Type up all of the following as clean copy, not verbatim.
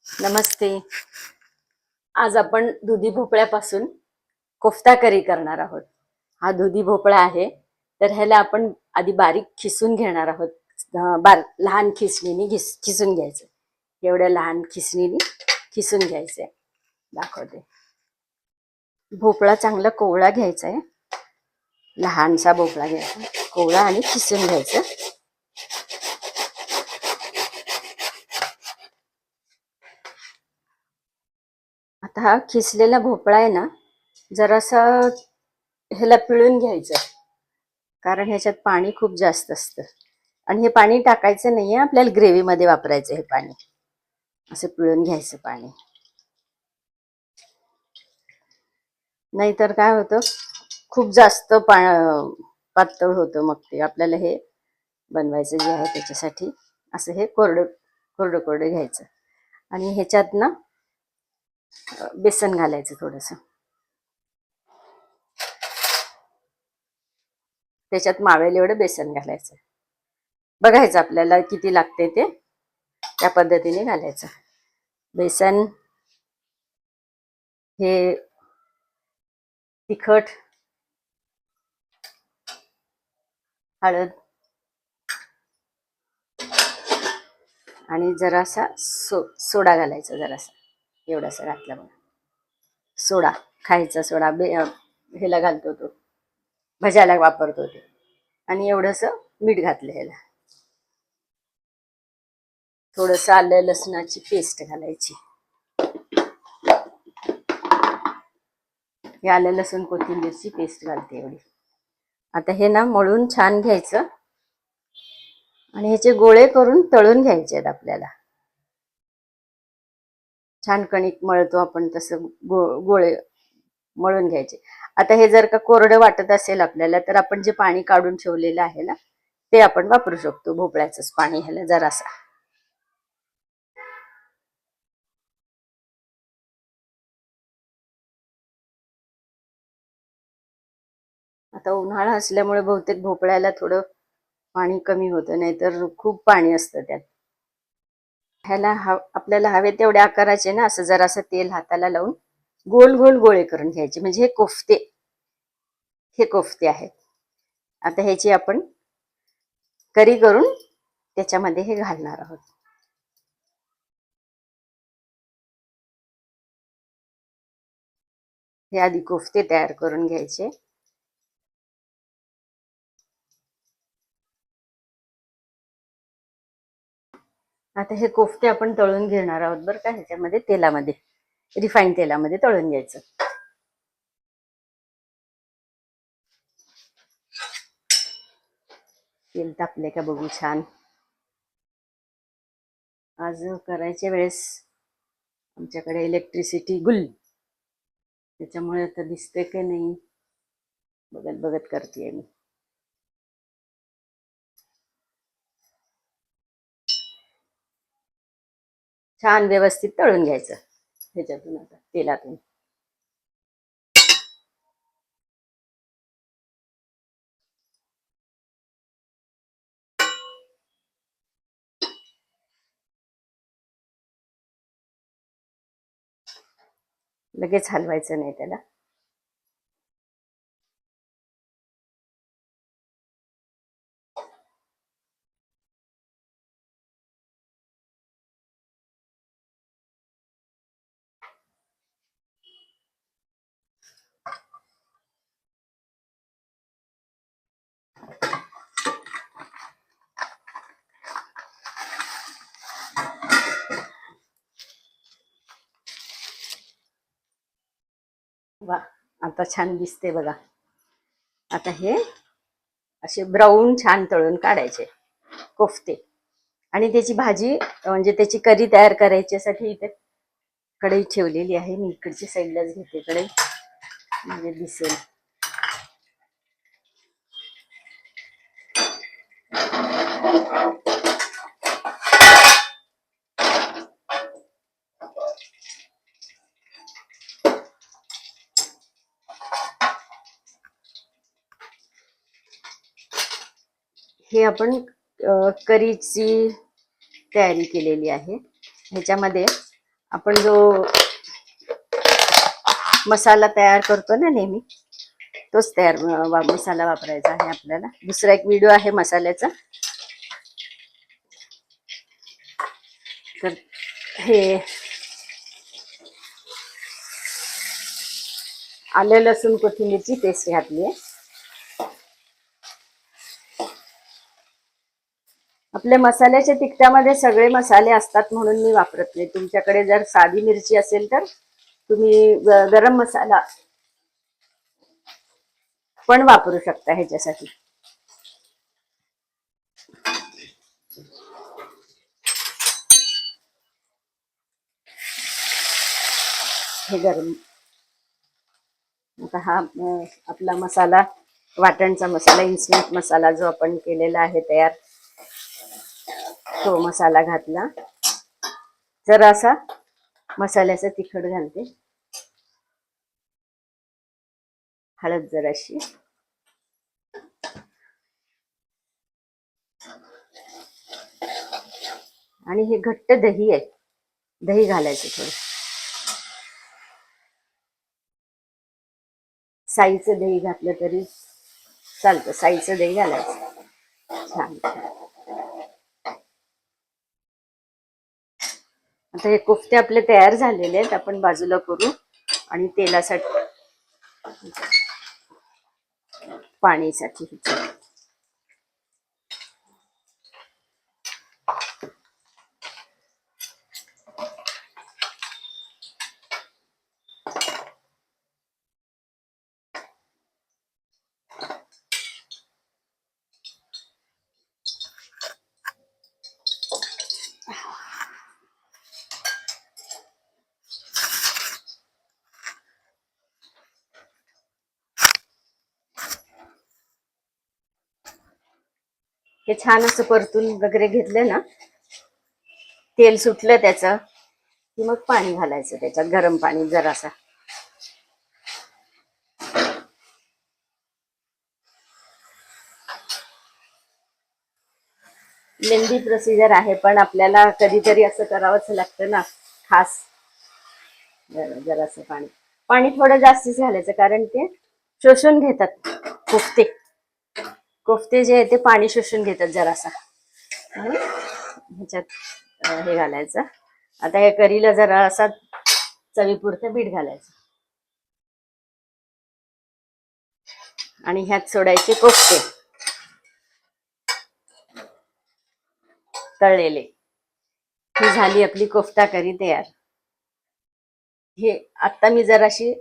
नमस्ते. आज आपण दुधी भोपळ्यापासून कोफ्ता करी करणार आहोत. हा दुधी भोपळा आहे, तर ह्याला आपण आधी बारीक खिसून घेणार आहोत. लहान खिसणीने खिसून घ्यायचं. एवढ्या लहान खिसणीने खिसून घ्यायचंय. दाखवते. भोपळा चांगला कोवळा घ्यायचा आहे. लहानसा भोपळा घ्यायचा, कोवळा आणि खिसून घ्यायचं. आता हा खिसलेला भोपळा आहे ना, जरासा ह्याला पिळून घ्यायचं, कारण ह्याच्यात पाणी खूप जास्त असतं आणि हे पाणी टाकायचं नाहीये, आपल्याला ग्रेव्हीमध्ये वापरायचं हे पाणी. असं पिळून घ्यायचं पाणी, नाहीतर काय होतं, खूप जास्त पातळ होतं. मग ते आपल्याला हे बनवायचं जे आहे त्याच्यासाठी असं हे कोरडं कोरडं कोरडं घ्यायचं. आणि ह्याच्यात ना बेसन घालायचं थोडंसं. त्याच्यात मावेल एवढं बेसन घालायचं. बघायचं आपल्याला किती लागते ते, त्या पद्धतीने घालायचं. बेसन, हे तिखट, हळद आणि जरासा सोडा घालायचा. जरासा एवढासा घातला बघा. सोडा, खायचा सोडा, ह्याला घालतो तो, भज्याला वापरतो ते. आणि एवढंसं मीठ घातलं ह्याला. थोडंसं आलं लसणाची पेस्ट घालायची. हे आलं लसूण कोथिंबीरची पेस्ट घालते एवढी. आता हे ना मळून छान घ्यायचं आणि ह्याचे गोळे करून तळून घ्यायचे आहेत आपल्याला. छान कणिक मळतो आपण तसं गोळे मळून घ्यायचे. आता हे जर का कोरडं वाटत असेल आपल्याला, तर आपण जे पाणी काढून ठेवलेलं आहे ना, ते आपण वापरू शकतो. भोपळ्याचंच पाणी ह्याला जरासा. आता उन्हाळा असल्यामुळे बहुतेक भोपळ्याला थोडं पाणी कमी होतं, नाहीतर खूप पाणी असतं त्यात. ह्याला आपल्याला हवे तेवढ्या आकाराचे ना, असं जरासं तेल हाताला लावून गोल गोल गोळे करून घ्यायचे. म्हणजे हे कोफ्ते आहेत. आता ह्याची आपण करी करून त्याच्यामध्ये हे घालणार आहोत. हे आधी कोफ्ते तयार करून घ्यायचे. आता हे कोफ्ते आपण तळून घेणार आहोत बरं का. ह्याच्यामध्ये तेलामध्ये, रिफाईंड तेलामध्ये तळून घ्यायचं. तेल तापले का बघू छान. आज करायच्या वेळेस आमच्याकडे इलेक्ट्रिसिटी गुल, त्याच्यामुळे आता दिसते की नाही बघत बघत करते मी. छान व्यवस्थित तळून घ्यायचं ह्याच्यातून, आता तेलातून. लगेच हलवायचं नाही त्याला. वा, आता छान दिसते बघा. आता हे असे ब्राऊन छान तळून काढायचे कोफ्ते. आणि त्याची भाजी, म्हणजे त्याची करी तयार करायच्यासाठी इथे कढई ठेवलेली आहे. मी इकडची साईडलाच घेते कढई, म्हणजे दिसेल. हे आपण करीची तयारी केलेली आहे. ह्याच्यामध्ये आपण जो मसाला तयार करतो ना नेहमी, तोच मसाला वापरायचा आहे आपल्याला. दुसरा एक व्हिडिओ आहे मसाल्याचा. तर हे आलं लसूण कोथिंबीरची पेस्ट घातली आहे. आपल्या मसाल्याच्या तिखटामध्ये सगळे मसाले असतात म्हणून मी वापरत नाही. तुमच्याकडे जर साधी मिरची असेल तर तुम्ही गरम मसाला पण वापरू शकता ह्याच्यासाठी. हे गरम. आता हा आपला मसाला, वाटणचा मसाला, इन्स्टंट मसाला जो आपण केलेला आहे तयार, तो मसाला घातला. जरासा मसाल्याचं तिखट घालते, हळद जराशी, आणि हे घट्ट दही आहे, दही घालायचं थोडं. साईचं दही घातलं तरी चालतं, साईचं दही घालायचं. छान. आता हे कोफ्ते आपले तयार झालेले आहेत, आपण बाजूला करू. आणि तेलासाठी, पाणीसाठी हे छान असं परतून वगैरे घेतलं ना, तेल सुटलं त्याचं की मग पाणी घालायचं त्याच्यात, गरम पाणी जरासा. लेंदी प्रोसिजर आहे, पण आपल्याला कधीतरी असं करावंच लागतं ना, खास. जरासं पाणी थोडं जास्तीच घालायचं, कारण ते शोषून घेतात कोफ्ते. कोफ्ते जे आहे ते पाणी शोषून घेतात जरासा. ह्याच्यात हे घालायचं. आता हे करीला जरा असा चवीपुरतं मीठ घालायचं, आणि ह्यात सोडायचे कोफ्ते तळलेले. ही झाली आपली कोफ्ता करी तयार. हे आता मी जराशी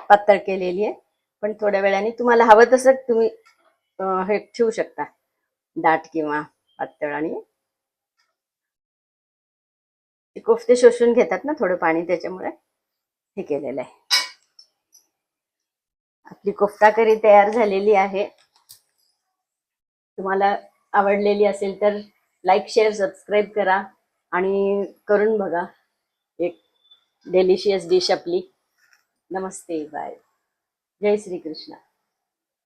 पातळ केलेली आहे, पण थोड्या वेळाने तुम्हाला हवं तसं तुम्ही हे ठेवू शकता, दाट किंवा पातळ. आणि कोफ्ते शोषून घेतात ना थोडं पाणी, त्याच्यामुळे हे केलेलं आहे. आपली कोफ्ता करी तयार झालेली आहे. तुम्हाला आवडलेली असेल तर लाईक, शेअर, सबस्क्राईब करा आणि करून बघा. एक डेलिशियस डिश आपली. नमस्ते, बाय, जय श्री कृष्ण.